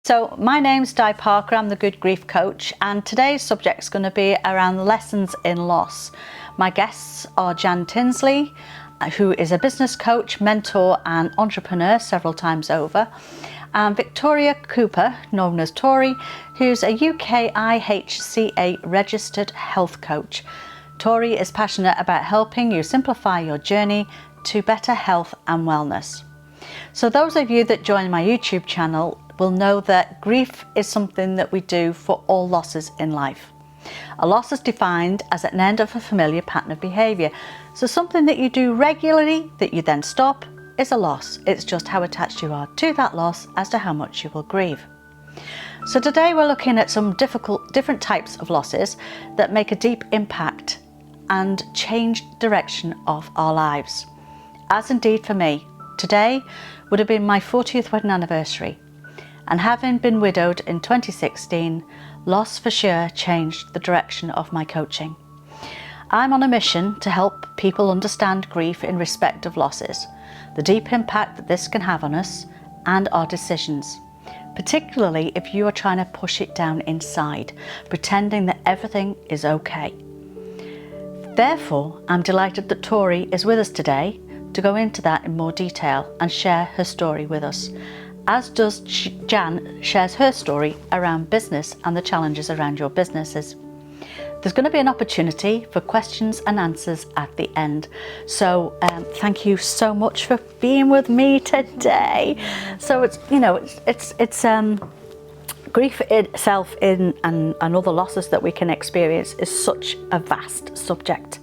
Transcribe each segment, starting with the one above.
So my name's Di Parker, I'm the Good Grief Coach, and today's subject is going to be around lessons in loss. My guests are Jan Tinsley, who is a business coach, mentor and entrepreneur several times over, and Victoria Cooper, known as Tori, who's a UK IHCA registered health coach. Tori is passionate about helping you simplify your journey to better health and wellness. So those of you that join my YouTube channel will know that grief is something that we do for all losses in life. A loss is defined as an end of a familiar pattern of behaviour. So something that you do regularly that you then stop is a loss. It's just how attached you are to that loss as to how much you will grieve. So today we're looking at some different types of losses that make a deep impact and change the direction of our lives. As indeed for me, today would have been my 40th wedding anniversary. And having been widowed in 2016, loss for sure changed the direction of my coaching. I'm on a mission to help people understand grief in respect of losses, the deep impact that this can have on us and our decisions, particularly if you are trying to push it down inside, pretending that everything is okay. Therefore, I'm delighted that Tori is with us today to go into that in more detail and share her story with us, as does Jan shares her story around business and the challenges around your businesses. There's going to be an opportunity for questions and answers at the end. So thank you so much for being with me today. So it's grief itself and other losses that we can experience is such a vast subject.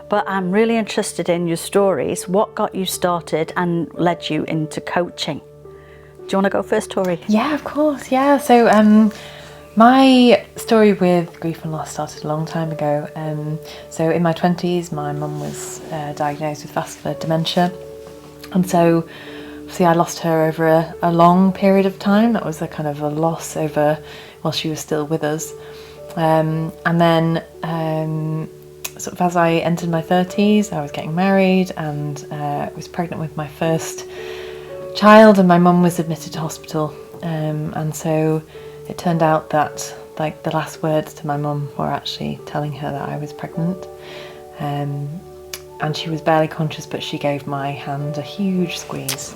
But I'm really interested in your stories. What got you started and led you into coaching? Do you want to go first, Tori? Yeah, of course. Yeah. So my story with grief and loss started a long time ago. So in my 20s, my mum was diagnosed with vascular dementia. And so obviously I lost her over a long period of time. That was a kind of a loss over while she was still with us. And then sort of as I entered my 30s, I was getting married and was pregnant with my first child, and my mum was admitted to hospital, and so it turned out that like the last words to my mum were actually telling her that I was pregnant, and she was barely conscious, but she gave my hand a huge squeeze.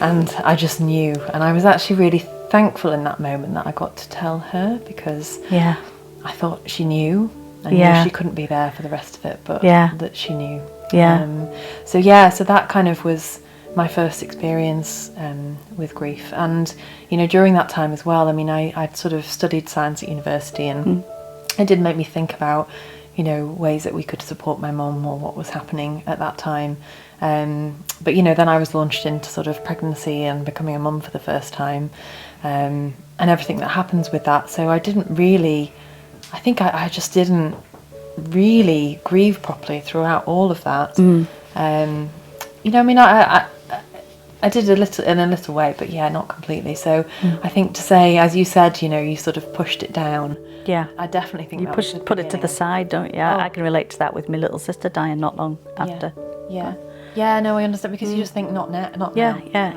And I just knew, and I was actually really thankful in that moment that I got to tell her, because I thought she knew. I knew she couldn't be there for the rest of it, but that she knew. So that kind of was my first experience with grief. And during that time as well, I mean, I'd sort of studied science at university, and it did make me think about ways that we could support my mum or what was happening at that time. But then I was launched into sort of pregnancy and becoming a mum for the first time, and everything that happens with that. So I didn't really, I think I just didn't really grieve properly throughout all of that. I did a little in a little way, but not completely. So I think to say, as you said, you sort of pushed it down. Yeah, I definitely think you put it to the side, don't you? I can relate to that with my little sister dying not long after. Yeah. No, I understand, because you just think not now.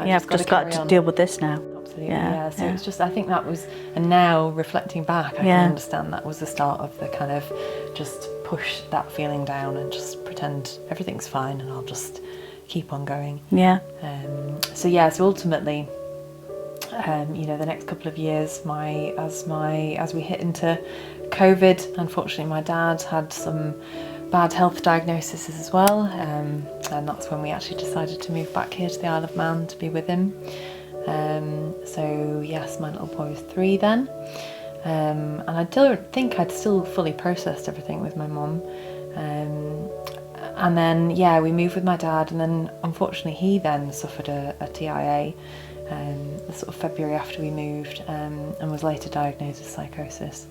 I've just got to deal with this now. Absolutely. So it's just, I think that was, and now reflecting back, I can understand that was the start of the kind of just push that feeling down and just pretend everything's fine and I'll just keep on going. So ultimately, the next couple of years, as we hit into COVID, unfortunately my dad had some bad health diagnoses as well, and that's when we actually decided to move back here to the Isle of Man to be with him. So yes, my little boy was 3 then, and I don't think I'd still fully processed everything with my mum. And then we moved with my dad, and then unfortunately he then suffered a TIA sort of February after we moved, and was later diagnosed with psychosis.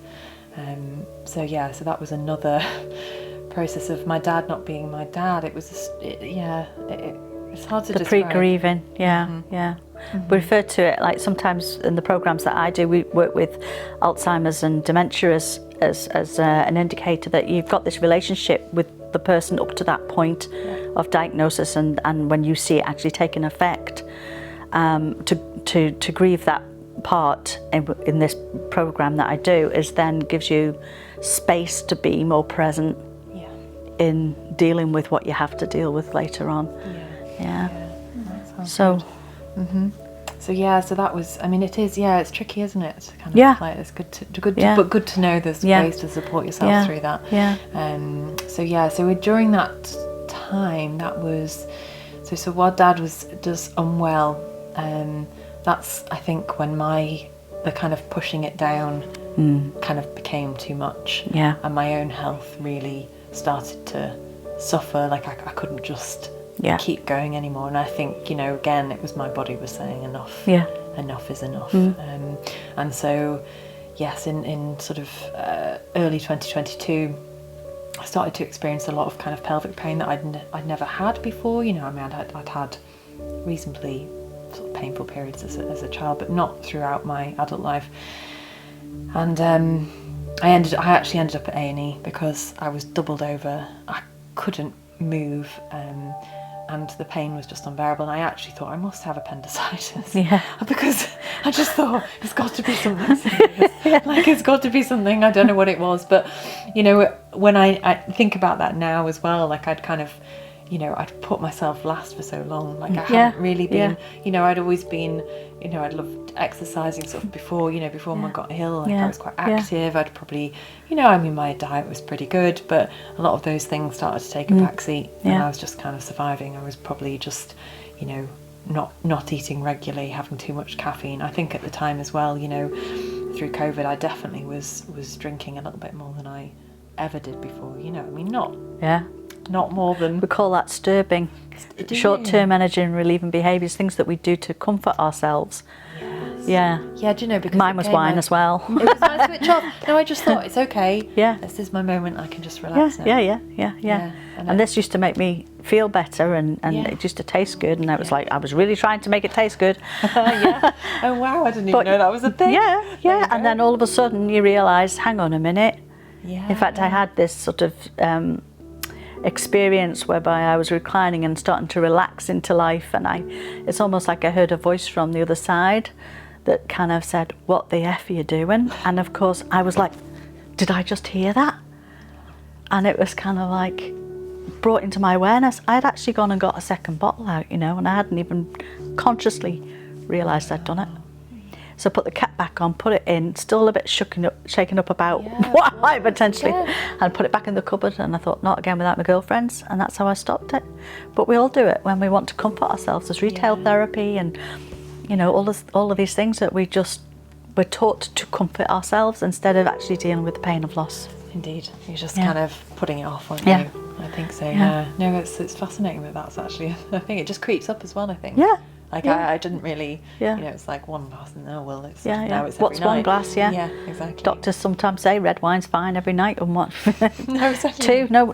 So that was another process of my dad not being my dad. It was it's hard to describe. The pre-grieving, We refer to it, like sometimes in the programs that I do, we work with Alzheimer's and dementia as an indicator that you've got this relationship with the person up to that point of diagnosis, and when you see it actually taking effect, to grieve that part in this program that I do is then gives you space to be more present in dealing with what you have to deal with later on. So so that was, I mean, it is, it's tricky, isn't it? It's kind of like, it's but good to know there's ways to support yourself through that. So during that time, that was, so while Dad does unwell, that's, I think, when the kind of pushing it down kind of became too much. And my own health really started to suffer. Like I couldn't just keep going anymore. And I think, again, it was my body was saying enough. Enough is enough. And so, yes, in sort of early 2022, I started to experience a lot of kind of pelvic pain that I'd never had before. I mean, I'd had reasonably sort of painful periods as a child, but not throughout my adult life. And I actually ended up at A&E because I was doubled over. I couldn't move, and the pain was just unbearable. And I actually thought I must have appendicitis, because I just thought it's got to be something serious. Like it's got to be something. I don't know what it was, but when I think about that now as well, like I'd kind of, I'd put myself last for so long. Like I hadn't really been, I'd always been, I'd loved exercising sort of before, before I got ill. Like I was quite active. I'd probably, I mean, my diet was pretty good, but a lot of those things started to take a backseat, and I was just kind of surviving. I was probably just, not eating regularly, having too much caffeine. I think at the time as well, through COVID, I definitely was drinking a little bit more than I ever did before. I mean, not more than... We call that disturbing. Short-term energy and relieving behaviours, things that we do to comfort ourselves. Yeah, do you know, because mine was wine as well. It was nice switch off. No, I just thought it's okay. This is my moment. I can just relax now. And this used to make me feel better, and it used to taste good, and I was like, I was really trying to make it taste good. Oh wow, I didn't even know that was a thing. And then all of a sudden you realise, hang on a minute. In fact, I had this sort of experience whereby I was reclining and starting to relax into life, and it's almost like I heard a voice from the other side that kind of said, what the F are you doing? And of course I was like, did I just hear that? And it was kind of like brought into my awareness. I had actually gone and got a second bottle out, and I hadn't even consciously realised I'd done it. So I put the cap back on, put it in, still a bit shaken up about what I might potentially, and put it back in the cupboard. And I thought, not again without my girlfriends, and that's how I stopped it. But we all do it when we want to comfort ourselves. There's retail therapy, and all of these things that we're taught to comfort ourselves instead of actually dealing with the pain of loss. Indeed, you're just kind of putting it off, aren't you? I think so. No, it's fascinating that that's actually I think it just creeps up as well. I think. I didn't really, it's like one glass and now it's now it's every What's night. one glass? Yeah, exactly. Doctors sometimes say red wine's fine every night, and what? No, exactly. Two? No.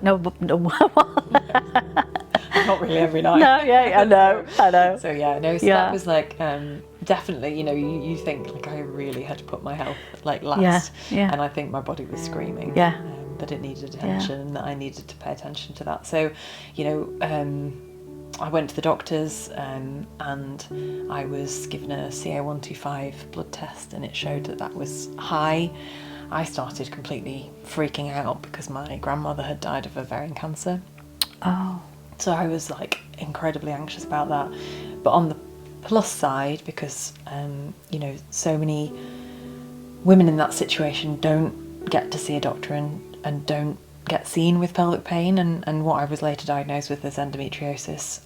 Not really every night. No, I know. So that was like definitely, you think like I really had to put my health like last, and I think my body was screaming that it needed attention and that I needed to pay attention to that. So, I went to the doctors and I was given a CA125 blood test, and it showed that was high. I started completely freaking out because my grandmother had died of ovarian cancer. Oh. So I was like incredibly anxious about that. But on the plus side, because so many women in that situation don't get to see a doctor and don't get seen with pelvic pain, and what I was later diagnosed with is endometriosis.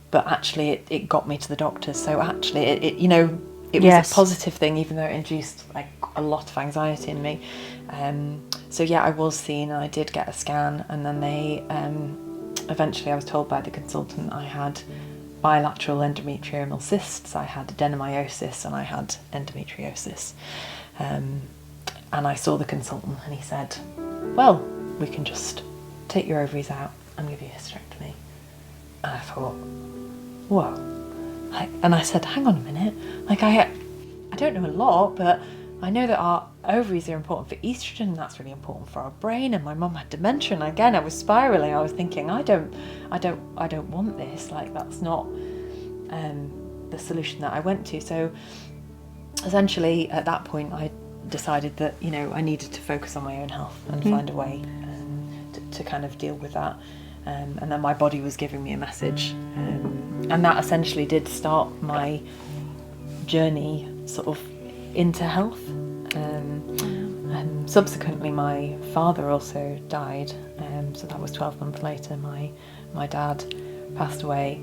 But actually it got me to the doctors. So actually it was a positive thing, even though it induced like a lot of anxiety in me. I was seen, and I did get a scan, and then they eventually I was told by the consultant I had bilateral endometriomal cysts, I had adenomyosis, and I had endometriosis. And I saw the consultant, and he said, well, we can just take your ovaries out and give you a hysterectomy. And I thought, whoa. And I said, hang on a minute. Like I don't know a lot, but I know that our ovaries are important for estrogen, and that's really important for our brain. And my mum had dementia, and again I was spiraling. I was thinking, I don't want this. Like that's not the solution that I went to. So essentially at that point I decided that, you know, I needed to focus on my own health and find a way to kind of deal with that. And then my body was giving me a message. And that essentially did start my journey sort of into health. And subsequently my father also died. So that was 12 months later. My dad passed away.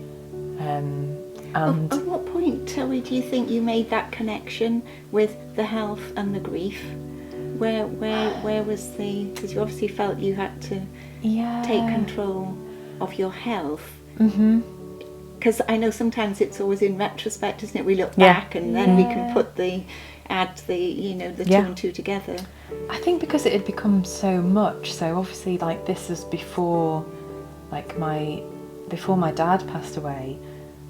And at what point, Tori, do you think you made that connection with the health and the grief? Where was because you obviously felt you had to take control of your health. Because I know sometimes it's always in retrospect, isn't it? We look back and then we can add the two and two together. I think because it had become so much, so obviously like this was before my dad passed away,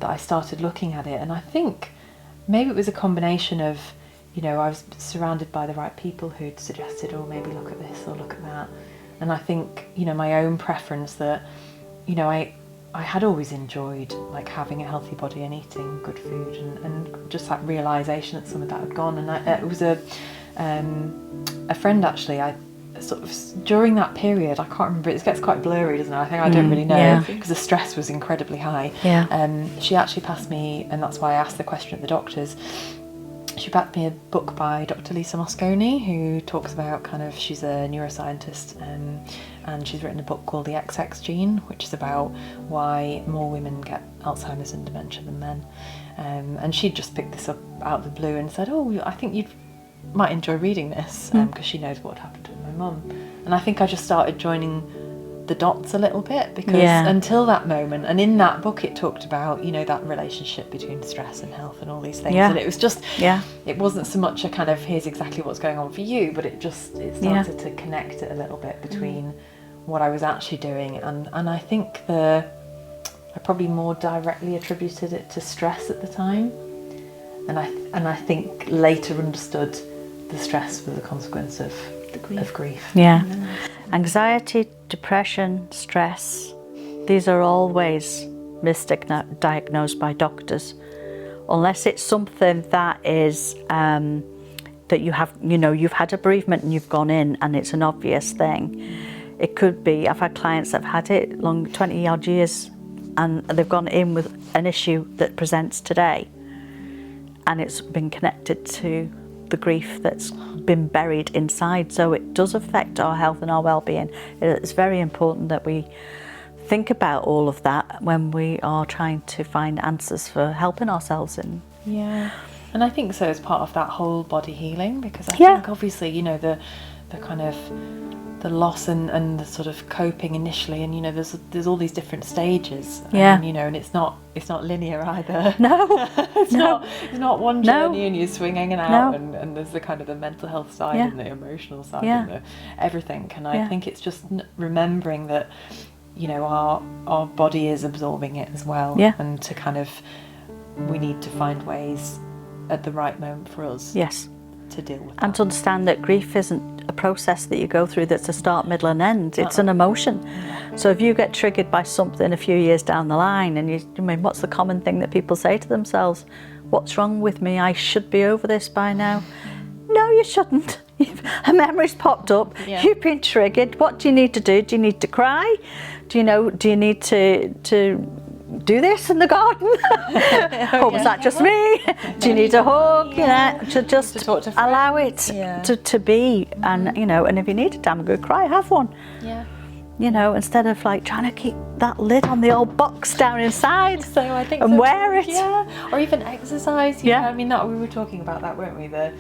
that I started looking at it. And I think maybe it was a combination of, you know, I was surrounded by the right people who'd suggested, oh, maybe look at this or look at that. And I think, you know, my own preference that, you know, I had always enjoyed like having a healthy body and eating good food, and just that realisation that some of that had gone. And it was a friend actually, I sort of during that period, I can't remember, it gets quite blurry, doesn't it? I think I don't really know, because the stress was incredibly high. She actually passed me, and that's why I asked the question at the doctor's, she passed me a book by Dr. Lisa Mosconi, who talks about she's a neuroscientist, and she's written a book called The XX Gene, which is about why more women get Alzheimer's and dementia than men. And she just picked this up out of the blue and said, oh, I think you might enjoy reading this, because she knows what happened to my mum. And I think I just started joining the dots a little bit, because until that moment, and in that book it talked about, you know, that relationship between stress and health and all these things, and it was just it wasn't so much a kind of here's exactly what's going on for you, but it started to connect it a little bit between what I was actually doing, and I think I probably more directly attributed it to stress at the time, and I think later understood the stress was a consequence of grief. Anxiety, depression, stress, these are always misdiagnosed by doctors, unless it's something that is that you have, you know, you've had a bereavement and you've gone in and it's an obvious thing. It could be, I've had clients that have had it 20 odd years and they've gone in with an issue that presents today, and it's been connected to the grief that's been buried inside. So it does affect our health and our well-being. It's very important that we think about all of that when we are trying to find answers for helping ourselves in. And I think so as part of that whole body healing, because I think obviously, you know, the kind of the loss and the sort of coping initially, and you know, there's all these different stages, and you know, and it's not linear either. It's not one journey and you're swinging and out, and there's the kind of the mental health side and the emotional side and the everything. And I think it's just remembering that, you know, our body is absorbing it as well, and to kind of, we need to find ways at the right moment for us to deal with and to understand that grief isn't a process that you go through that's a start, middle and end. It's an emotion. So if you get triggered by something a few years down the line, and what's the common thing that people say to themselves? What's wrong with me? I should be over this by now. No, you shouldn't. A memory's popped up. You've been triggered. What do you need to do? Do you need to cry? Do you need to do this in the garden? Or was that just me? Do you need a hug? To just to talk to allow it to be, and you know, and if you need a damn good cry, have one. You know, instead of like trying to keep that lid on the old box down inside. So I think and wear it. Or even exercise. You know, I mean, that we were talking about that, weren't we? The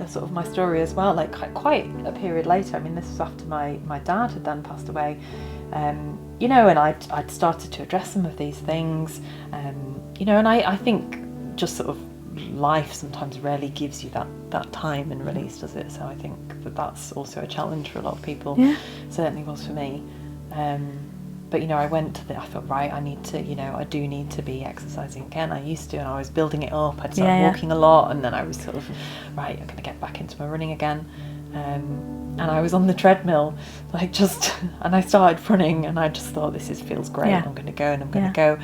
sort of my story as well. Like quite a period later. I mean, this was after my dad had then passed away. You know, and I'd started to address some of these things. You know, and I think just sort of life sometimes rarely gives you that time and release, does it? So I think that's also a challenge for a lot of people. Certainly was for me. But you know, I thought, right, I do need to be exercising again. I used to, and I was building it up. I'd started walking a lot, and then I was sort of, right, I'm going to get back into my running again. And I was on the treadmill, and I started running, and I just thought, this feels great. I'm going to go, and I'm going to go.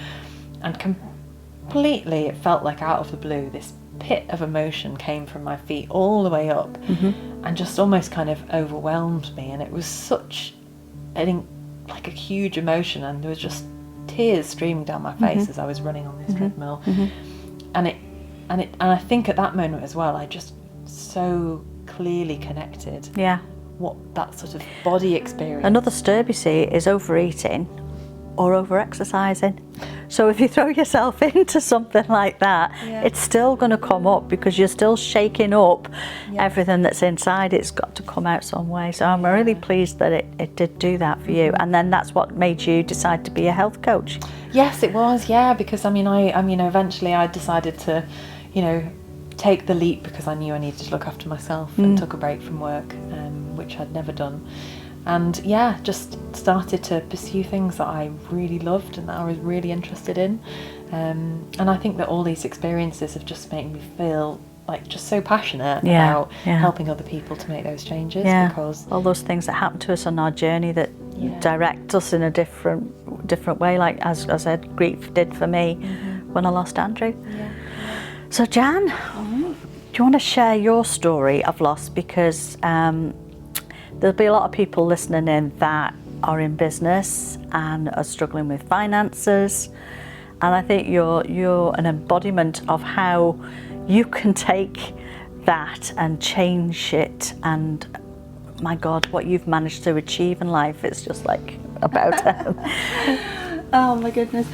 And completely, it felt like out of the blue, this pit of emotion came from my feet all the way up, and just almost kind of overwhelmed me. And it was such like a huge emotion, and there was just tears streaming down my face as I was running on this treadmill. And I think at that moment as well, I just so clearly connected what that sort of body experience. Another stirb, you see, is overeating or over-exercising. So if you throw yourself into something like that, it's still going to come up, because you're still shaking up everything that's inside. It's got to come out some way. So I'm really pleased that it did do that for you. And then that's what made you decide to be a health coach. Yes, it was, because I mean, eventually I decided to, take the leap, because I knew I needed to look after myself, and took a break from work, which I'd never done. And just started to pursue things that I really loved and that I was really interested in. And I think that all these experiences have just made me feel like just so passionate about helping other people to make those changes. Because all those things that happen to us on our journey that direct us in a different way, like as I said, grief did for me when I lost Andrew. So Jan, do you want to share your story of loss? Because there'll be a lot of people listening in that are in business and are struggling with finances, and I think you're an embodiment of how you can take that and change it. And my God, what you've managed to achieve in life, it's just like about Oh my goodness,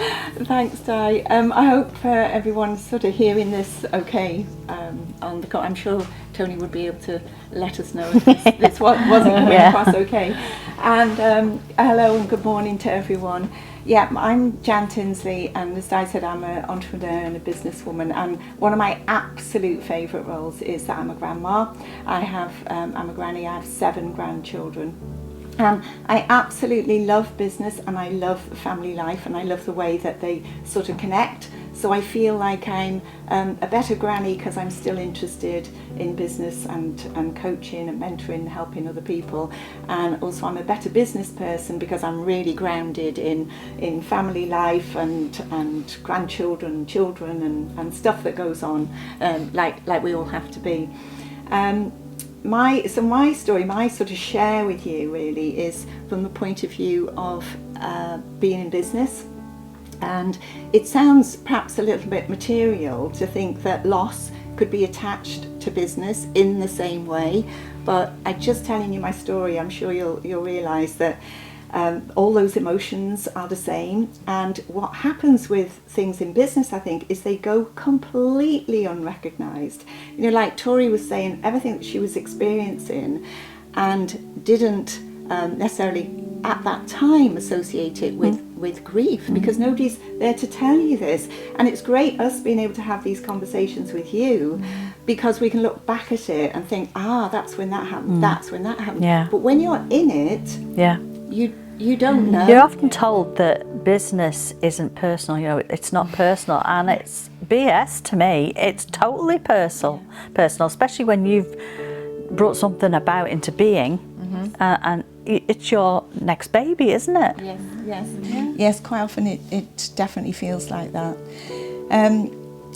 thanks Di. I hope everyone's sort of hearing this okay on the I'm sure Tony would be able to let us know if this wasn't coming across okay. And hello and good morning to everyone. I'm Jan Tinsley, and as Di said, I'm an entrepreneur and a businesswoman, and one of my absolute favourite roles is that I'm a grandma. I'm a granny. I have 7 grandchildren. I absolutely love business, and I love family life, and I love the way that they sort of connect. So I feel like I'm a better granny because I'm still interested in business and coaching and mentoring, helping other people. And also I'm a better business person because I'm really grounded in family life and grandchildren, children and stuff that goes on, like we all have to be. My story, my sort of share with you really is from the point of view of being in business. And it sounds perhaps a little bit material to think that loss could be attached to business in the same way, but just telling you my story, I'm sure you'll realise that all those emotions are the same. And what happens with things in business, I think, is they go completely unrecognised. Like Tori was saying, everything that she was experiencing and didn't necessarily at that time associate it with grief, because nobody's there to tell you this. And it's great us being able to have these conversations with you, because we can look back at it and think, that's when that happened, that's when that happened. But when you're in it, you don't know. You're often told that business isn't personal, it's not personal, and it's BS to me. It's totally personal, especially when you've brought something about into being, and it's your next baby, isn't it? Yes, quite often it definitely feels like that.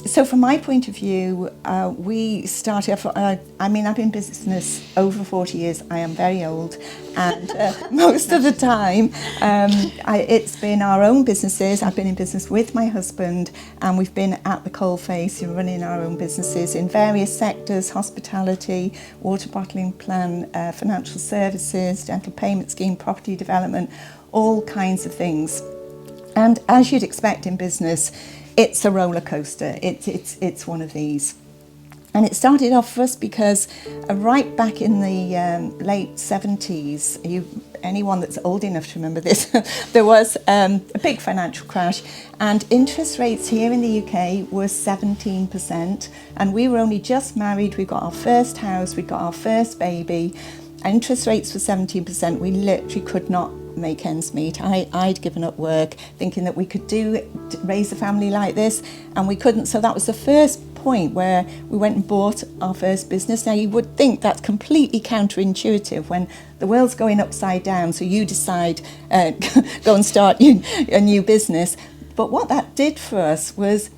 So from my point of view, we started, I've been in business over 40 years. I am very old, and most of the time it's been our own businesses. I've been in business with my husband, and we've been at the coalface running our own businesses in various sectors: hospitality, water bottling plant, financial services, dental payment scheme, property development, all kinds of things. And as you'd expect in business, it's a roller coaster. It's one of these. And it started off for us because right back in the late 70s, anyone that's old enough to remember this, there was a big financial crash, and interest rates here in the UK were 17%, and we were only just married. We got our first house, we got our first baby. Interest rates were 17%. We literally could not make ends meet. I'd given up work thinking that we could raise a family like this, and we couldn't. So that was the first point where we went and bought our first business. Now you would think that's completely counterintuitive when the world's going upside down, so you decide go and start a new business. But what that did for us was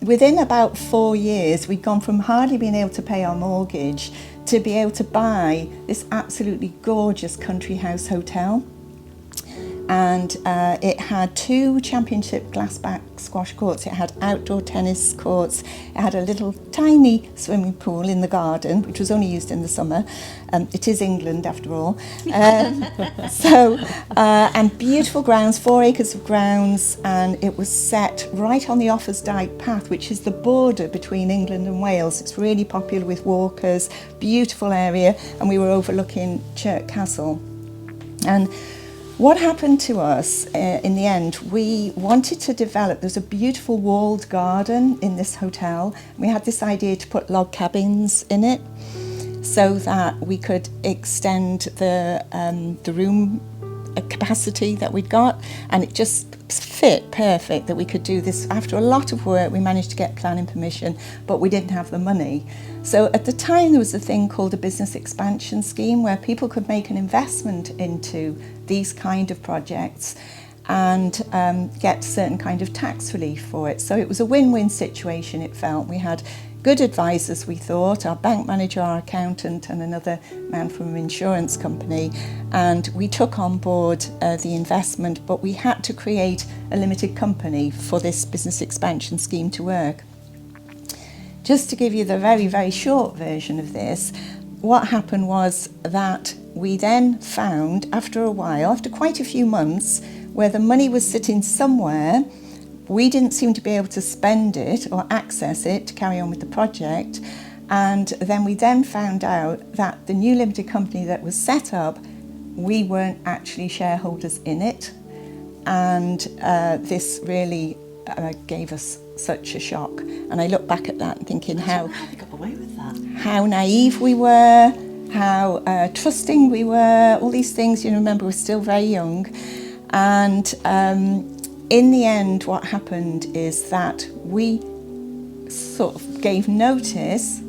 within about 4 years, we'd gone from hardly being able to pay our mortgage to be able to buy this absolutely gorgeous country house hotel. And it had 2 championship glassback squash courts, it had outdoor tennis courts, it had a little tiny swimming pool in the garden, which was only used in the summer. It is England after all. And beautiful grounds, 4 acres of grounds, and it was set right on the Offers Dyke Path, which is the border between England and Wales. It's really popular with walkers, beautiful area, and we were overlooking Chirk Castle. And what happened to us in the end, we wanted to develop, there's a beautiful walled garden in this hotel. We had this idea to put log cabins in it so that we could extend the room capacity that we'd got, and it just fit perfect that we could do this. After a lot of work, we managed to get planning permission, but we didn't have the money. So at the time there was a thing called a business expansion scheme where people could make an investment into these kind of projects and get certain kind of tax relief for it. So it was a win-win situation, it felt. We had good advisors, we thought, our bank manager, our accountant, and another man from an insurance company, and we took on board the investment, but we had to create a limited company for this business expansion scheme to work. Just to give you the very, very short version of this, what happened was that we then found, after a while, after quite a few months, where the money was sitting somewhere, we didn't seem to be able to spend it or access it to carry on with the project. And then we found out that the new limited company that was set up, we weren't actually shareholders in it. And this really gave us such a shock. And I look back at that and thinking how they got away with that. How naive we were, how trusting we were, all these things. You know, remember, we're still very young. And in the end, what happened is that we sort of gave notice.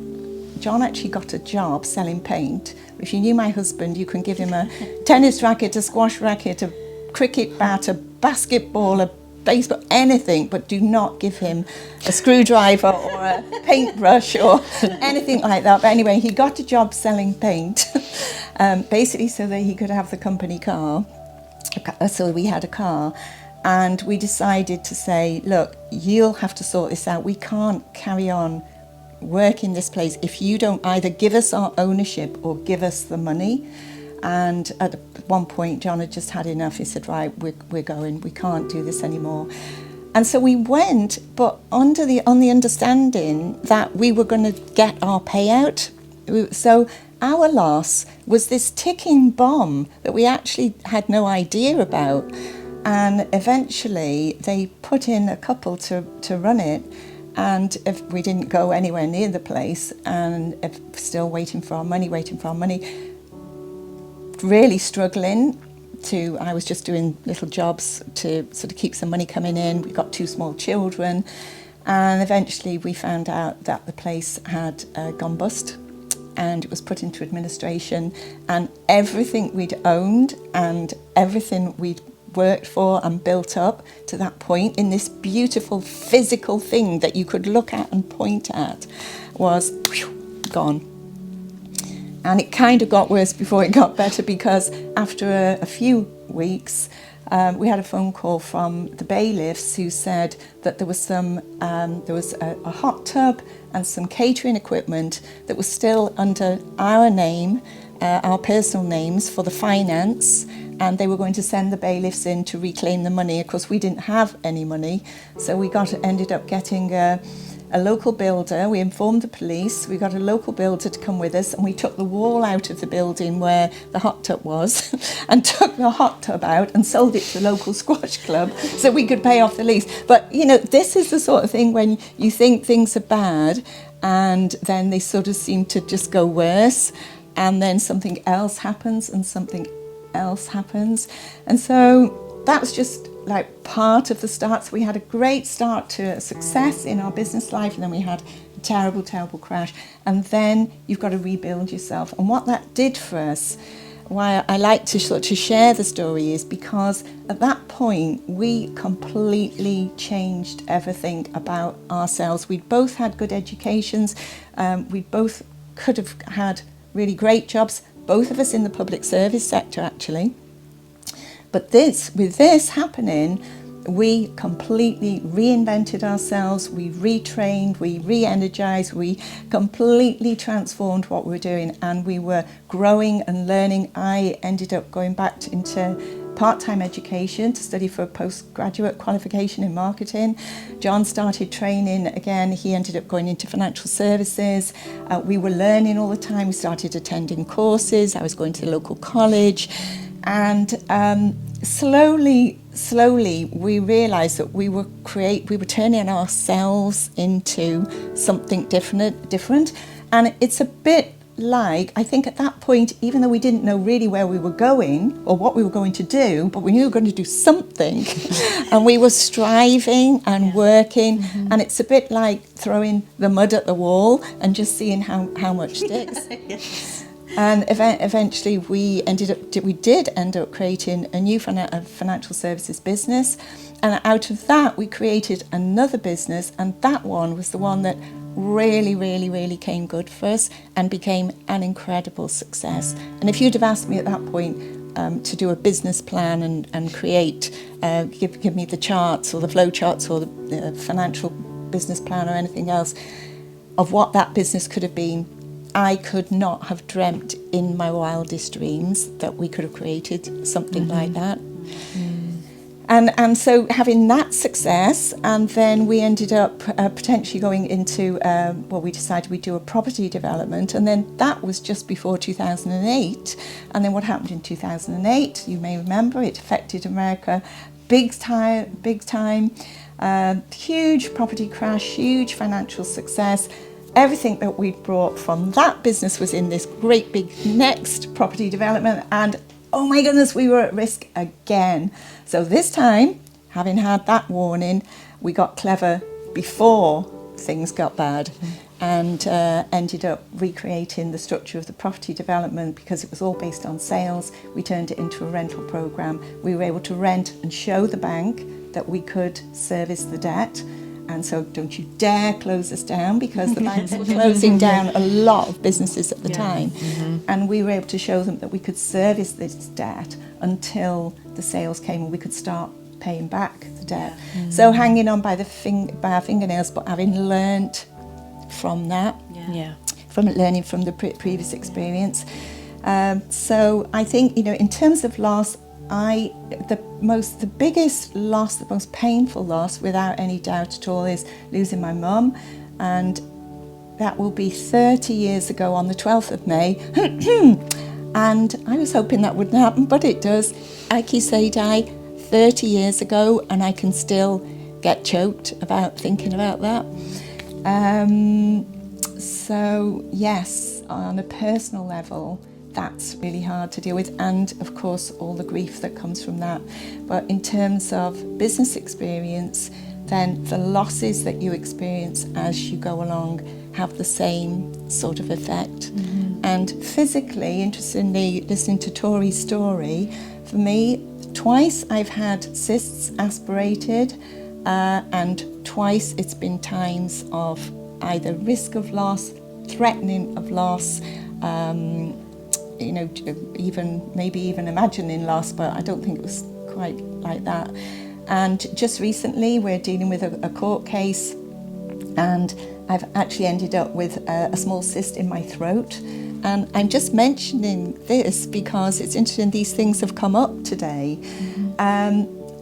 John actually got a job selling paint. If you knew my husband, you can give him a tennis racket, a squash racket, a cricket bat, a basketball, a baseball, anything, but do not give him a screwdriver or a paintbrush or anything like that. But anyway, he got a job selling paint, basically so that he could have the company car. So we had a car. And we decided to say, look, you'll have to sort this out. We can't carry on working this place if you don't either give us our ownership or give us the money. And at one point, John had just had enough. He said, right, we're going. We can't do this anymore. And so we went, but on the understanding that we were going to get our payout. So our loss was this ticking bomb that we actually had no idea about. And eventually they put in a couple to run it, and if we didn't go anywhere near the place, and still waiting for our money, really struggling to, I was just doing little jobs to sort of keep some money coming in. We got 2 small children, and eventually we found out that the place had gone bust, and it was put into administration, and everything we'd owned and everything we'd worked for and built up to that point in this beautiful physical thing that you could look at and point at was gone. And it kind of got worse before it got better, because after a few weeks we had a phone call from the bailiffs who said that there was a hot tub and some catering equipment that was still under our name, our personal names, for the finance, and they were going to send the bailiffs in to reclaim the money. Of course, we didn't have any money, so we ended up getting a local builder. We informed the police. We got a local builder to come with us, and we took the wall out of the building where the hot tub was and took the hot tub out and sold it to the local squash club so we could pay off the lease. But, you know, this is the sort of thing when you think things are bad and then they sort of seem to just go worse, and then something else happens and something else happens. And so that was just like part of the start. So we had a great start to success in our business life, and then we had a terrible, terrible crash, and then you've got to rebuild yourself. And what that did for us, why I like to sort of share the story is because at that point we completely changed everything about ourselves. We'd both had good educations, we both could have had really great jobs, both of us in the public service sector actually. But with this happening, we completely reinvented ourselves, we retrained, we re-energized, we completely transformed what we were doing, and we were growing and learning. I ended up going back into part-time education to study for a postgraduate qualification in marketing. John started training again. He ended up going into financial services. We were learning all the time. We started attending courses. I was going to the local college, and slowly we realised that we were turning ourselves into something different. And it's a bit like, I think at that point, even though we didn't know really where we were going or what we were going to do, but we knew we were going to do something, and we were striving and working, and it's a bit like throwing the mud at the wall and just seeing how much sticks. Yes. And eventually we did end up creating a new financial services business, and out of that we created another business, and that one was the one that really came good for us and became an incredible success. And if you'd have asked me at that point to do a business plan and create, give me the charts or the flow charts or the financial business plan or anything else of what that business could have been, I could not have dreamt in my wildest dreams that we could have created something like that. And so having that success, and then we ended up potentially going into, we decided we'd do a property development, and then that was just before 2008. And then what happened in 2008, you may remember, it affected America big time, huge property crash, huge financial success. Everything that we brought from that business was in this great big next property development, and oh my goodness, we were at risk again. So this time, having had that warning, we got clever before things got bad, and ended up recreating the structure of the property development because it was all based on sales. We turned it into a rental program. We were able to rent and show the bank that we could service the debt. And so don't you dare close us down, because the banks were closing down a lot of businesses at the time. And we were able to show them that we could service this debt until the sales came and we could start paying back the debt. So hanging on by our fingernails, but having learnt from that, from learning from the previous experience. So I think, in terms of loss, the biggest loss, the most painful loss, without any doubt at all, is losing my mum, and that will be 30 years ago on the 12th of May. And I was hoping that wouldn't happen, but it does. Aki Seidai, 30 years ago, and I can still get choked about thinking about that. So yes, on a personal level, that's really hard to deal with, and of course all the grief that comes from that. But in terms of business experience, then the losses that you experience as you go along have the same sort of effect. And physically, interestingly, listening to Tori's story, for me, twice I've had cysts aspirated, and twice it's been times of either risk of loss, threatening of loss, even imagining loss, but I don't think it was quite like that. And just recently we're dealing with a court case, and I've actually ended up with a small cyst in my throat. And I'm just mentioning this because it's interesting, these things have come up today.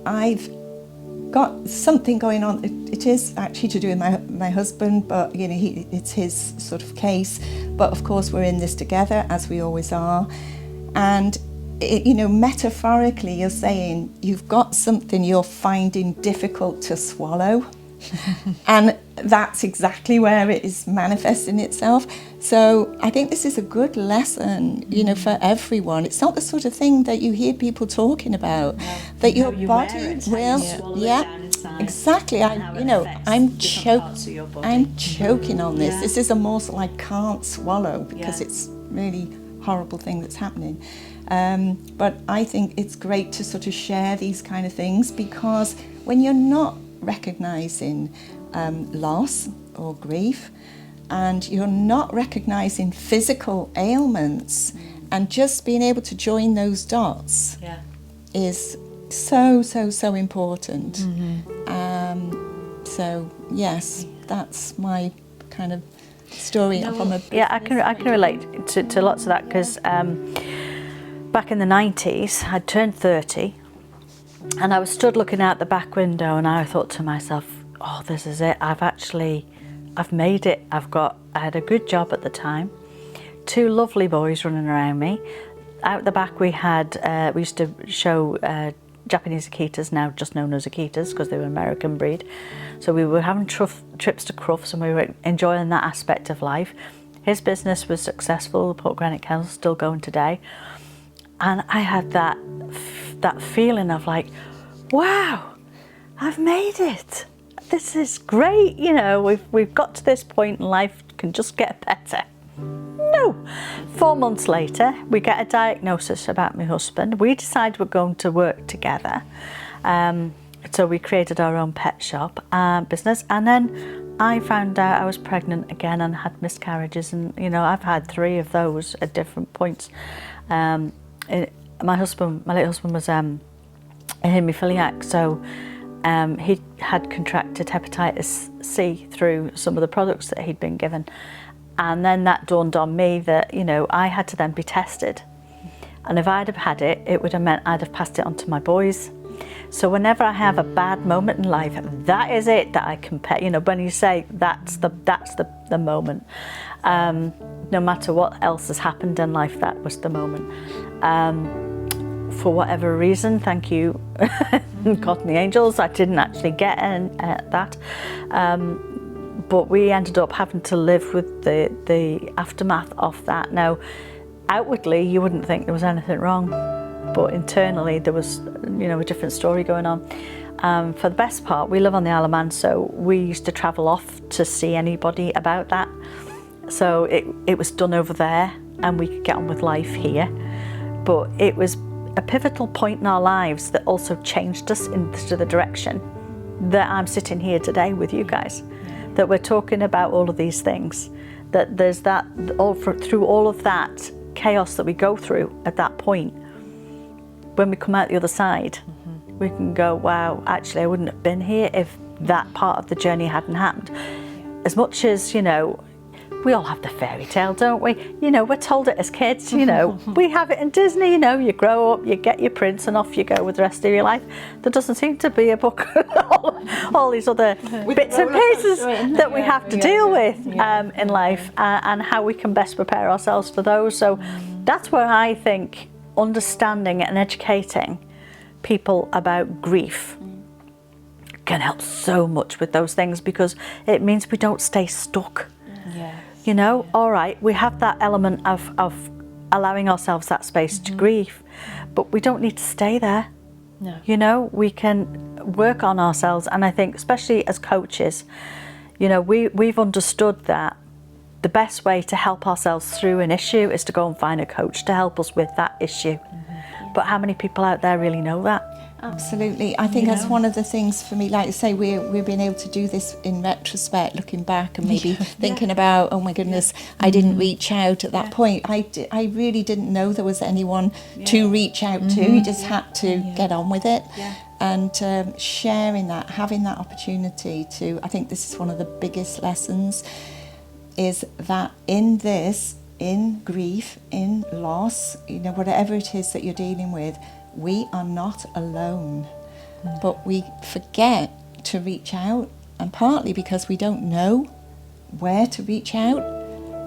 I've got something going on. It is actually to do with my husband, but it's his sort of case. But of course we're in this together, as we always are. And metaphorically, you're saying you've got something you're finding difficult to swallow. And that's exactly where it is manifesting itself. So I think this is a good lesson, for everyone. It's not the sort of thing that you hear people talking about, that your body will, exactly. I'm choking on this. This is a morsel I can't swallow because it's really horrible thing that's happening. But I think it's great to sort of share these kind of things, because when you're not recognising loss or grief, and you're not recognising physical ailments, and just being able to join those dots is so important. So yes, that's my kind of story from a I can relate to lots of that, because back in the 90s I'd turned 30 and I was stood looking out the back window, and I thought to myself, oh, this is it, I've made it. I had a good job at the time, 2 lovely boys running around me. Out the back we used to show Japanese Akitas, now just known as Akitas because they were American breed. So we were having trips to Crufts, and we were enjoying that aspect of life. His business was successful, the Port Granite Kennels, still going today. And I had that feeling of like, wow, I've made it. This is great, you know, we've got to this point in life, can just get better. No. 4 months later, we get a diagnosis about my husband. We decide we're going to work together. So we created our own pet shop business, and then I found out I was pregnant again and had miscarriages, and you know, I've had 3 of those at different points. My late husband was a haemophiliac, so he had contracted hepatitis C through some of the products that he'd been given. And then that dawned on me that, you know, I had to then be tested. And if I'd have had it, it would have meant I'd have passed it on to my boys. So whenever I have a bad moment in life, that is it that I compare. You know, when you say that's the moment. No matter what else has happened in life, that was the moment. For whatever reason, thank you, God and the angels, I didn't actually get that. But we ended up having to live with the aftermath of that. Now, outwardly, you wouldn't think there was anything wrong, but internally there was, you know, a different story going on. For the best part, we live on the Isle of Man, so we used to travel off to see anybody about that. So it was done over there, and we could get on with life here. But it was a pivotal point in our lives that also changed us into the direction that I'm sitting here today with you guys. That we're talking about all of these things, that there's that, through all of that chaos that we go through at that point, when we come out the other side, we can go, wow, actually I wouldn't have been here if that part of the journey hadn't happened. As much as, you know, we all have the fairy tale, don't we? You know, we're told it as kids, you know, we have it in Disney, you know, you grow up, you get your prince and off you go with the rest of your life. There doesn't seem to be a book, all these other bits and pieces that we have to deal with in life, and how we can best prepare ourselves for those. So that's where I think understanding and educating people about grief can help so much with those things, because it means we don't stay stuck. You know, all right, we have that element of allowing ourselves that space to grieve, but we don't need to stay there. No. You know, we can work on ourselves, and I think especially as coaches, you know, we've understood that the best way to help ourselves through an issue is to go and find a coach to help us with that issue. But how many people out there really know that? Absolutely. I think that's one of the things for me, like I say, we're being able to do this in retrospect, looking back and maybe thinking about, oh my goodness, I didn't reach out at that point. I really didn't know there was anyone to reach out to. You just had to get on with it. And sharing that, having that opportunity to, I think this is one of the biggest lessons, is that in this, in grief, in loss, you know, whatever it is that you're dealing with, we are not alone. But we forget to reach out, and partly because we don't know where to reach out,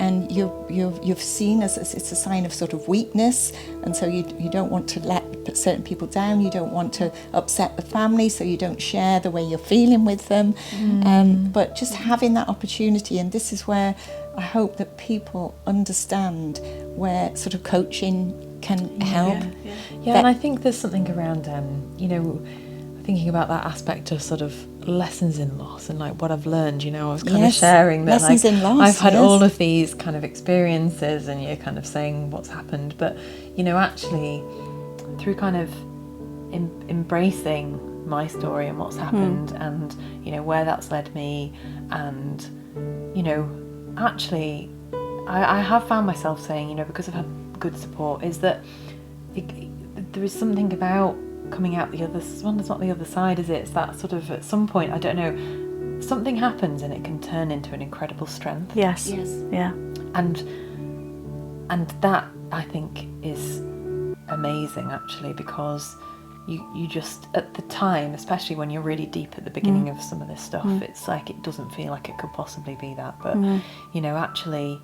and you've seen as it's a sign of sort of weakness, and so you don't want to let certain people down, you don't want to upset the family, so you don't share the way you're feeling with them. But just having that opportunity, and this is where I hope that people understand where sort of coaching can help. And I think there's something around, you know, I thinking about that aspect of sort of lessons in loss and like what I've learned, I was kind of Yes, sharing that lessons like in loss, I've had yes. all of these kind of experiences, and you're kind of saying what's happened, but actually through kind of embracing my story and what's happened, and where that's led me, and actually I have found myself saying, because I've had good support, is that there is something about coming out the other one. It's not the other side, is it? It's that sort of, at some point, I don't know, something happens and it can turn into an incredible strength. Yes. Yeah. And that, I think, is amazing, actually, because you just, at the time, especially when you're really deep at the beginning of some of this stuff, it's like it doesn't feel like it could possibly be that, but actually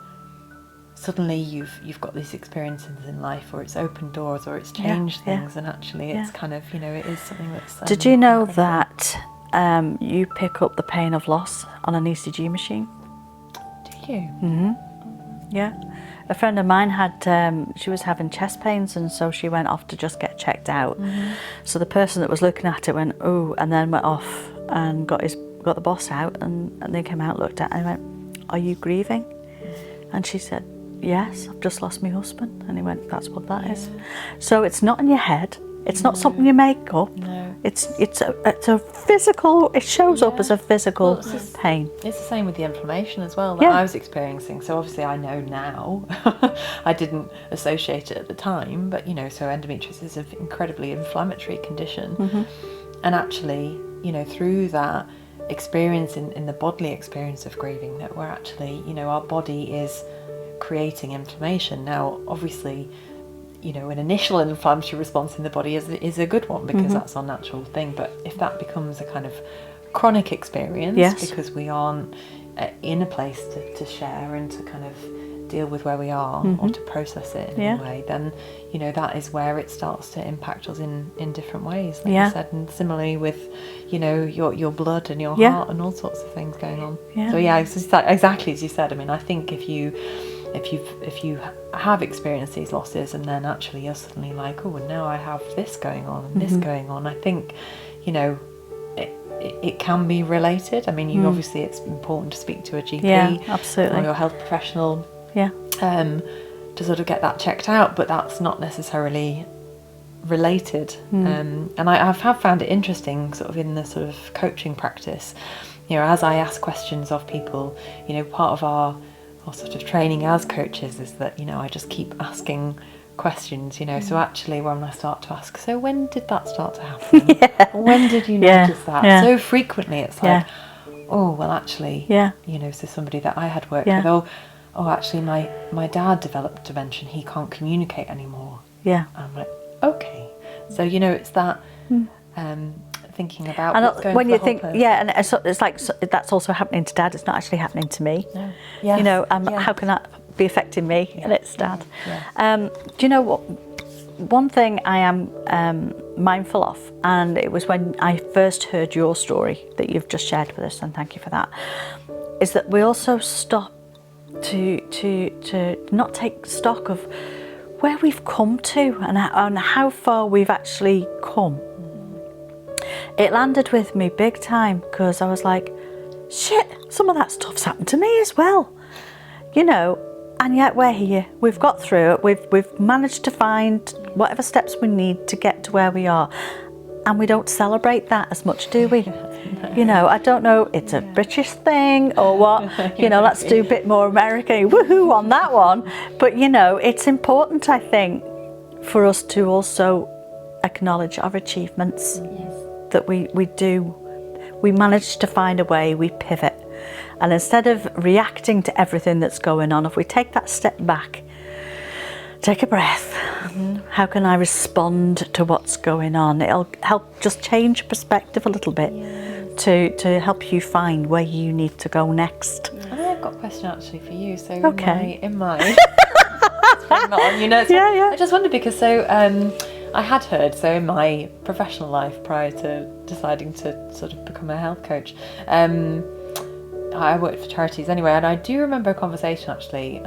suddenly you've got these experiences in life, or it's opened doors, or it's changed things, and actually it's kind of, it is something that's Did you know incredible. that you pick up the pain of loss on an ECG machine? Do you? Yeah. A friend of mine had, she was having chest pains, and so she went off to just get checked out. So the person that was looking at it went, oh, and then went off and got the boss out, and they came out, looked at it, and went, are you grieving? And she said, yes, I've just lost my husband. And he went, that's what that is. So it's not in your head. It's not something you make up. No. It's a physical, it shows up as a physical pain. It's the same with the inflammation as well that I was experiencing. So obviously I know now. I didn't associate it at the time, but so endometriosis is an incredibly inflammatory condition. And actually, through that experience in the bodily experience of grieving, that we're actually, our body is creating inflammation. Now, obviously, an initial inflammatory response in the body is a good one, because that's our natural thing. But if that becomes a kind of chronic experience, because we aren't in a place to share and to kind of deal with where we are, or to process it in a way, then that is where it starts to impact us in different ways, like you said. And similarly with your blood and your heart and all sorts of things going on. So it's just exactly as you said. I mean, I think if you have experienced these losses, and then actually you're suddenly like, oh, and now I have this going on and this going on, I think it can be related. I mean, obviously it's important to speak to a GP absolutely, or your health professional to sort of get that checked out, but that's not necessarily related. And I have found it interesting, sort of in the sort of coaching practice, as I ask questions of people, part of our sort of training as coaches is that I just keep asking questions, so actually when I start to ask, so when did that start to happen? When did you notice that? So frequently it's like, oh, well, actually, so somebody that I had worked with, oh, actually my dad developed dementia, he can't communicate anymore. And I'm like, okay, so it's that thinking about and what's going when for you the think whole person. and it's like that's also happening to Dad, it's not actually happening to me. No. How can that be affecting me? And it's Dad. Do you know what, one thing I am mindful of, and it was when I first heard your story that you've just shared with us, and thank you for that, is that we also stop to not take stock of where we've come to and how far we've actually come. It landed with me big time, because I was like, shit, some of that stuff's happened to me as well, and yet we're here, we've got through it, we've managed to find whatever steps we need to get to where we are, and we don't celebrate that as much, do we? I don't know, it's a British thing or what, let's do a bit more American woohoo on that one, but it's important, I think, for us to also acknowledge our achievements. That we manage to find a way, we pivot, and instead of reacting to everything that's going on, if we take that step back, take a breath, how can I respond to what's going on? It'll help just change perspective a little bit to help you find where you need to go next. I've got a question actually for you. So Okay. in my let's bring that on, I just wondered, because I had heard, so in my professional life prior to deciding to sort of become a health coach, I worked for charities anyway, and I do remember a conversation actually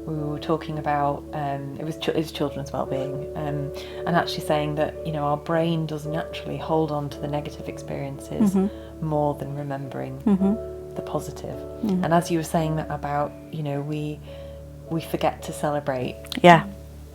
we were talking about it was children's well-being, and actually saying that, you know, our brain does naturally hold on to the negative experiences more than remembering the positive. And as you were saying that about, you know, we forget to celebrate. Yeah.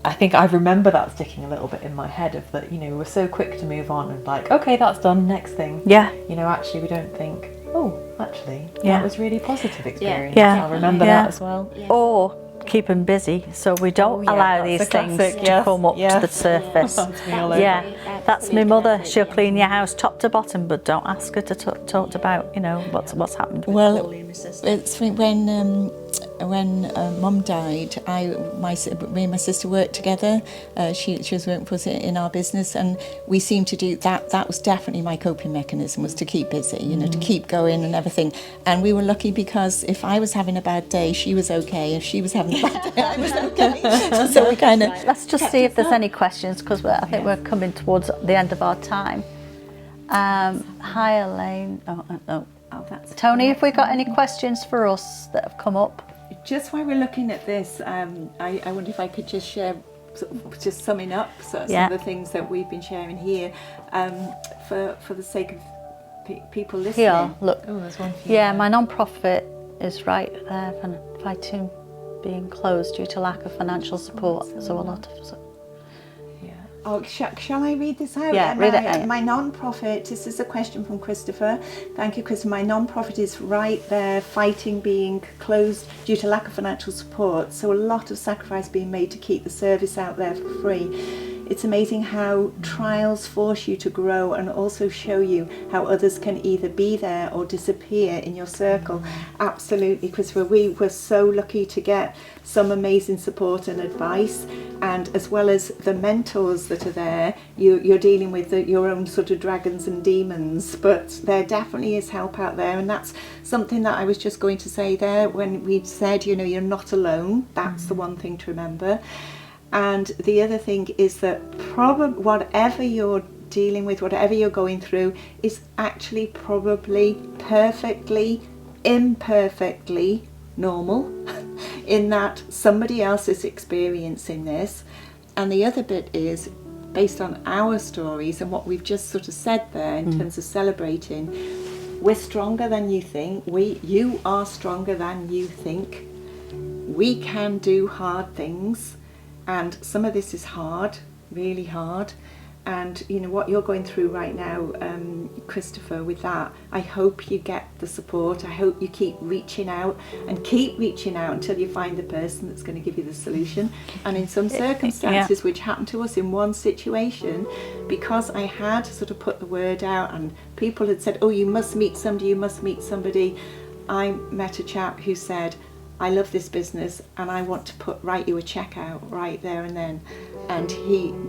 I think I remember that sticking a little bit in my head, of that, you know, we're so quick to move on and like, okay, that's done, next thing. Yeah. You know, actually we don't think, oh, actually, Yeah. that was really positive experience. Yeah. I'll remember Yeah. that as well. Yeah. Or keep them busy so we don't allow that's these a things classic, to yes, come up to yes. the surface. That's me all over. Yeah, that's my mother. Absolutely. She'll clean your house top to bottom, but don't ask her to talk about, you know, what's happened. Well, it's when Mum died, me and my sister worked together. She was working for us in our business, and we seemed to do that. That was definitely my coping mechanism, was to keep busy, you know, to keep going and everything. And we were lucky because if I was having a bad day, she was okay. If she was having a bad day, I was okay. So we kind of. Let's just see if there's any questions, because I think we're coming towards the end of our time. Hi, Elaine. Oh, That's Tony, have we got any questions for us that have come up? Just while we're looking at this, I wonder if I could just share, just summing up some of the things that we've been sharing here, for the sake of people listening. Here, look. Oh, there's one for you. Yeah, my non-profit is right there, fighting being closed due to lack of financial support. So a lot of. Oh, shall I read this out? Yeah, read it out. My non-profit, this is a question from Christopher. Thank you, Christopher. My non-profit is right there, fighting being closed due to lack of financial support. So a lot of sacrifice being made to keep the service out there for free. It's amazing how trials force you to grow and also show you how others can either be there or disappear in your circle. Absolutely, Christopher. We were so lucky to get some amazing support and advice, and as well as the mentors that are there, you're dealing with your own sort of dragons and demons, but there definitely is help out there. And that's something that I was just going to say there when we said, you know, you're not alone. That's the one thing to remember. And the other thing is that whatever you're dealing with, whatever you're going through, is actually probably perfectly, imperfectly normal in that somebody else is experiencing this. And the other bit is, based on our stories and what we've just sort of said there in terms of celebrating, we're stronger than you think. You are stronger than you think. We can do hard things. And some of this is hard, really hard. And you know what you're going through right now, Christopher, with that, I hope you get the support. I hope you keep reaching out until you find the person that's going to give you the solution. And in some circumstances, which happened to us in one situation, because I had sort of put the word out and people had said, oh, you must meet somebody, I met a chap who said, I love this business and I want to write you a check out right there and then. And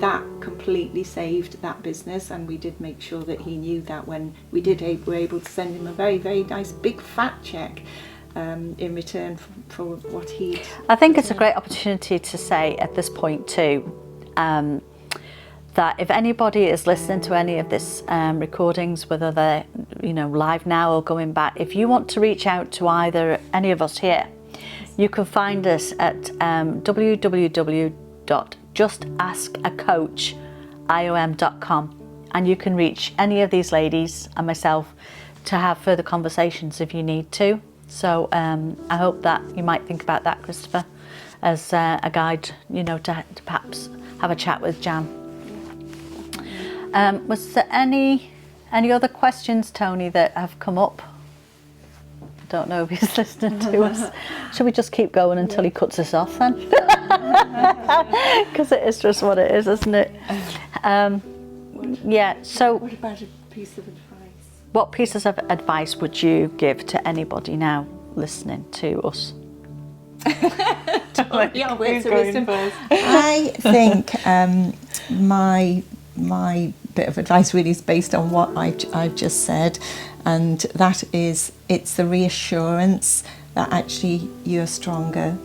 that completely saved that business, and we did make sure that he knew that when we were able to send him a very, very nice big fat check in return for what he'd. I think it's a great opportunity to say at this point too, that if anybody is listening to any of this recordings, whether they're, you know, live now or going back, if you want to reach out to either any of us here, you can find us at www.justaskacoach.com, and you can reach any of these ladies and myself to have further conversations if you need to. So I hope that you might think about that, Christopher, as a guide, you know, to perhaps have a chat with Jan. Was there any other questions, Tony, that have come up? Don't know if he's listening to us. Should we just keep going until he cuts us off then? Because it is just what it is, isn't it? So What about a piece of advice? what pieces of advice would you give to anybody now listening to us? I think my bit of advice really is based on what I've just said, and that is, it's the reassurance that actually you're stronger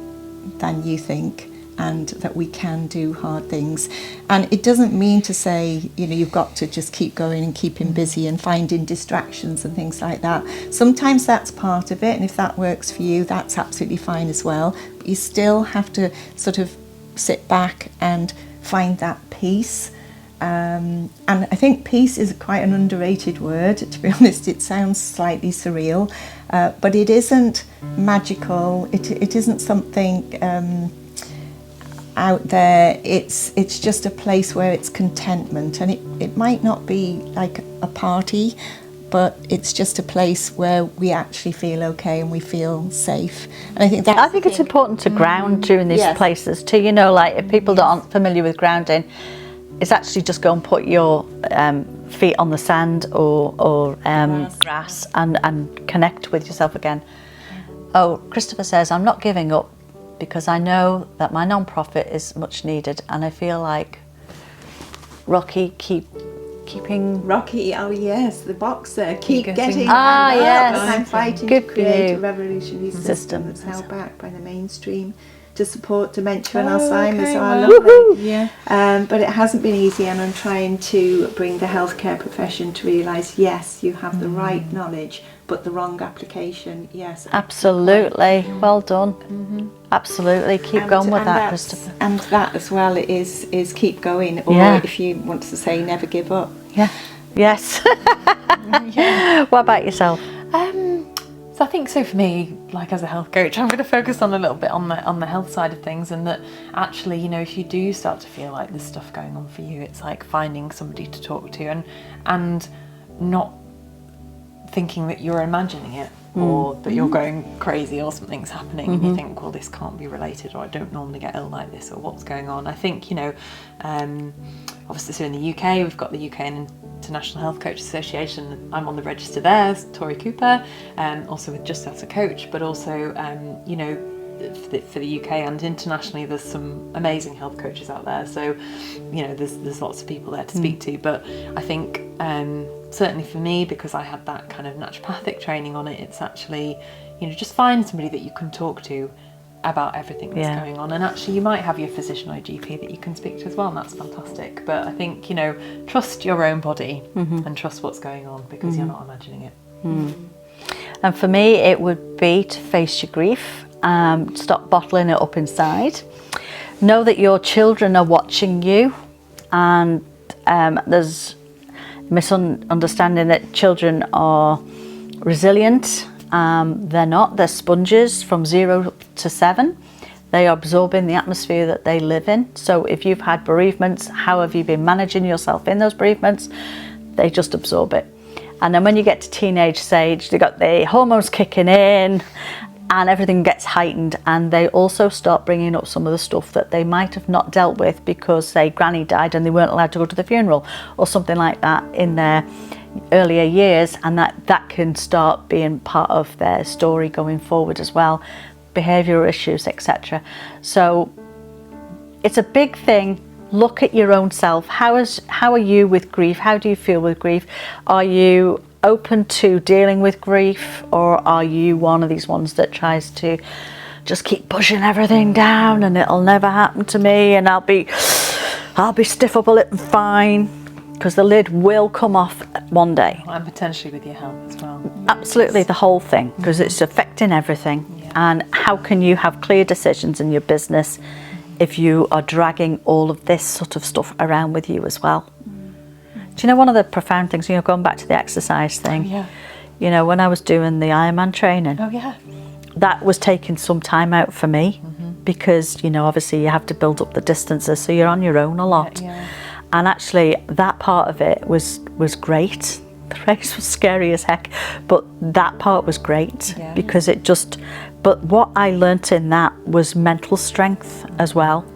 than you think, and that we can do hard things. And it doesn't mean to say, you've got to just keep going and keeping busy and finding distractions and things like that. Sometimes that's part of it, and if that works for you, that's absolutely fine as well. But you still have to sort of sit back and find that peace. And I think peace is quite an underrated word, to be honest. It sounds slightly surreal, but it isn't magical. It isn't something out there. It's just a place where it's contentment, and it might not be like a party, but it's just a place where we actually feel okay and we feel safe. And I think it's important to ground during these places too. Like if people aren't familiar with grounding, it's actually just go and put your feet on the sand or grass and connect with yourself again. Oh, Christopher says, I'm not giving up because I know that my non-profit is much needed, and I feel like Rocky keeping... Rocky, oh yes, the boxer, keep getting yes. I'm fighting Good to create for you. a revolutionary system that's held back by the mainstream to support dementia and Alzheimer's. Okay, I wow. love it. Yeah. But it hasn't been easy, and I'm trying to bring the healthcare profession to realise, yes, you have the right knowledge, but the wrong application. Yes, absolutely. Well done. Absolutely. Keep going with that, Christopher. And that as well is keep going, or if you want to say, never give up. Yeah. Yes. What about yourself? So I think so for me, like as a health coach, I'm going to focus on a little bit on the health side of things, and that actually, if you do start to feel like there's stuff going on for you, it's like finding somebody to talk to and not thinking that you're imagining it or that you're going crazy or something's happening and you think, well, this can't be related, or I don't normally get ill like this, or what's going on. I think, obviously, so in the UK, we've got the UK International Health Coach Association. I'm on the register there, Tori Cooper, also with Just As a Coach, but also, for the UK and internationally, there's some amazing health coaches out there. So, there's lots of people there to speak to. But I think certainly for me, because I had that kind of naturopathic training on it, it's actually, just find somebody that you can talk to about everything that's going on. And actually, you might have your physician or GP that you can speak to as well, and that's fantastic. But I think, trust your own body and trust what's going on, because you're not imagining it. And for me, it would be to face your grief. Stop bottling it up inside. Know that your children are watching you, and there's misunderstanding that children are resilient. They're not. They're sponges from 0 to 7. They are absorbing the atmosphere that they live in. So if you've had bereavements, how have you been managing yourself in those bereavements? They just absorb it. And then when you get to teenage stage, they've got the hormones kicking in and everything gets heightened, and they also start bringing up some of the stuff that they might have not dealt with because, say, granny died and they weren't allowed to go to the funeral or something like that in their earlier years, and that can start being part of their story going forward as well, behavioural issues, etc. So it's a big thing. Look at your own self. How are you with grief? How do you feel with grief? Are you open to dealing with grief, or are you one of these ones that tries to just keep pushing everything down and it'll never happen to me and I'll be stiff upper lip and fine? Because the lid will come off one day. And potentially with your health as well. Absolutely, the whole thing, because it's affecting everything. And how can you have clear decisions in your business if you are dragging all of this sort of stuff around with you as well? Do you know one of the profound things, going back to the exercise thing, when I was doing the Ironman training, that was taking some time out for me, because, obviously you have to build up the distances, so you're on your own a lot. And actually that part of it was great. The race was scary as heck, but that part was great because but what I learnt in that was mental strength as well.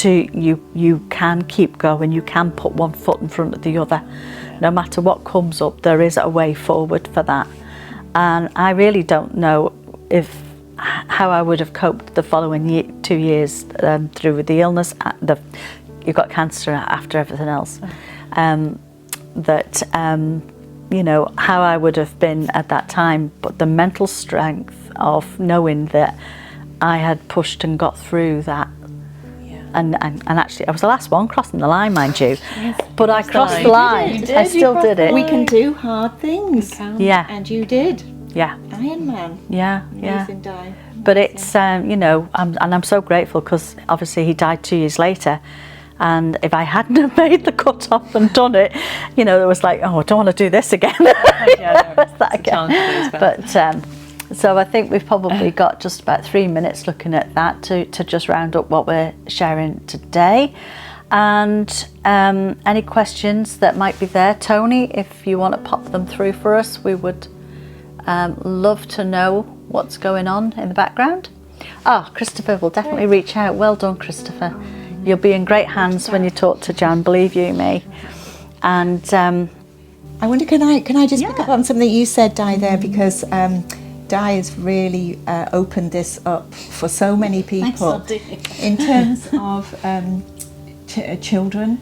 You can keep going, you can put one foot in front of the other. No matter what comes up, there is a way forward for that. And I really don't know how I would have coped the following 2 years through the illness. You got cancer after everything else. How I would have been at that time, but the mental strength of knowing that I had pushed and got through that and actually I was the last one crossing the line, mind you. Yes. But I crossed the line. You did. I still did it. We can do hard things. Yeah. And you did. Yeah. Iron Man. Yeah. Amazing, Di. But it's, you know, I'm so grateful because obviously he died 2 years later. And if I hadn't have made the cut off and done it, you know, it was like, oh, I don't want to do this again. But so I think we've probably got just about 3 minutes looking at that to just round up what we're sharing today. And any questions that might be there, Tony, if you want to pop them through for us, we would love to know what's going on in the background. Oh, Christopher will definitely reach out. Well done, Christopher. You'll be in great hands when you talk to Jan, believe you me. And I wonder, can I just pick up on something you said, Di, there, because Di has really opened this up for so many people in terms of children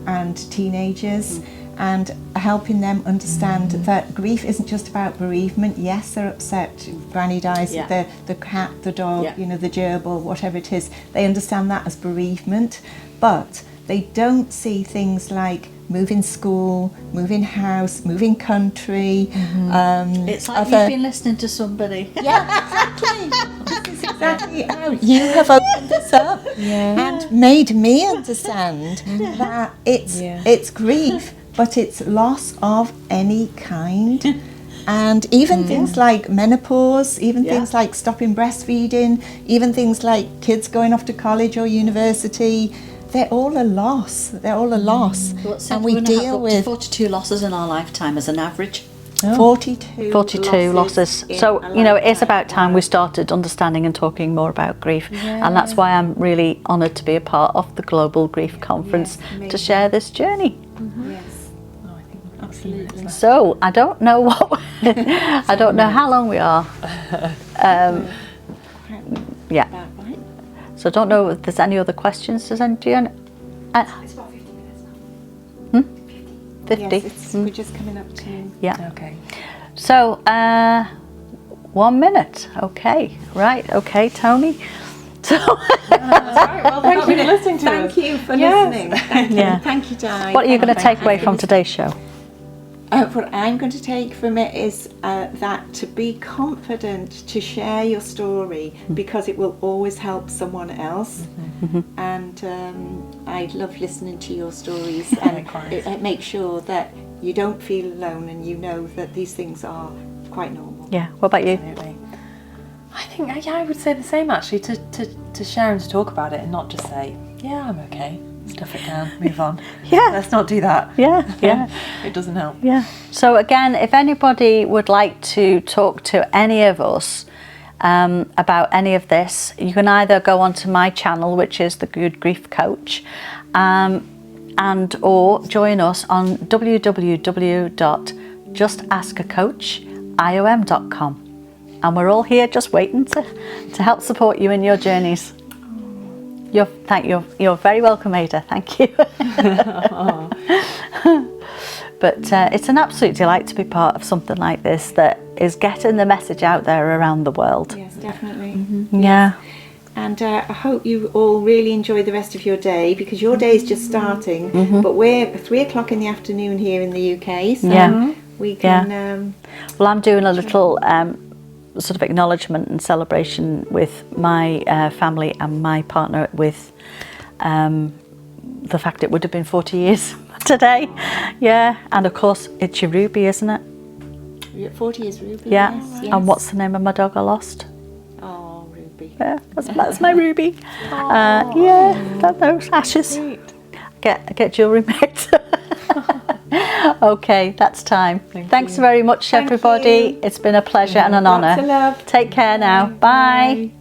and teenagers. And helping them understand that grief isn't just about bereavement. Yes, they're upset. Granny dies, the cat, the dog, you know, the gerbil, whatever it is. They understand that as bereavement, but they don't see things like moving school, moving house, moving country. it's like you've been listening to somebody. Yeah, exactly. This is exactly how you have opened this up and made me understand that it's grief. But it's loss of any kind. And even things like menopause, even things like stopping breastfeeding, even things like kids going off to college or university, they're all a loss. They're all a loss. And we deal with 42 losses in our lifetime as an average. 42 losses. So, you know, it's about time we started understanding and talking more about grief. And that's why I'm really honoured to be a part of the Global Grief Conference to share this journey. Yes. Absolutely. So I don't know I don't know how long we are. So I don't know if there's any other questions. Does anyone? It's about 50 minutes now. 50. Yes, we're just coming up to. Yeah. Okay. So 1 minute. Okay. Right. Okay, Tony. So Well, thank you for listening to us. Thank you for listening. Thank you. Yeah. Thank you, Di. what are you going to take away from today's show? What I'm going to take from it is that to be confident to share your story because it will always help someone else. And I love listening to your stories, and it makes sure that you don't feel alone and you know that these things are quite normal. Yeah. What about you? Absolutely. I think I would say the same actually, to share and to talk about it and not just say, yeah, I'm okay, stuff it down, move on. Yeah. Let's not do that. Yeah. It doesn't help. Yeah. So again, if anybody would like to talk to any of us about any of this, you can either go onto my channel, which is the Good Grief Coach, and or join us on www.justaskacoach.com. And we're all here just waiting to help support you in your journeys. You're very welcome, Ada. Thank you. But it's an absolute delight to be part of something like this that is getting the message out there around the world. Yes, definitely. Yeah. And I hope you all really enjoy the rest of your day, because your day is just starting. But we're 3 o'clock in the afternoon here in the UK, so we can. Well, I'm doing a little sort of acknowledgement and celebration with my family and my partner with the fact it would have been 40 years today. Yeah, and of course it's your Ruby, isn't it? 40 is Ruby. Yeah. Yes. And what's the name of my dog I lost? Oh, Ruby. Yeah, that's my Ruby. Yeah, those ashes. Get jewellery made. Okay, that's time. Thanks very much, everybody. It's been a pleasure and an honour. Lots of love. Take care now. Bye. Bye.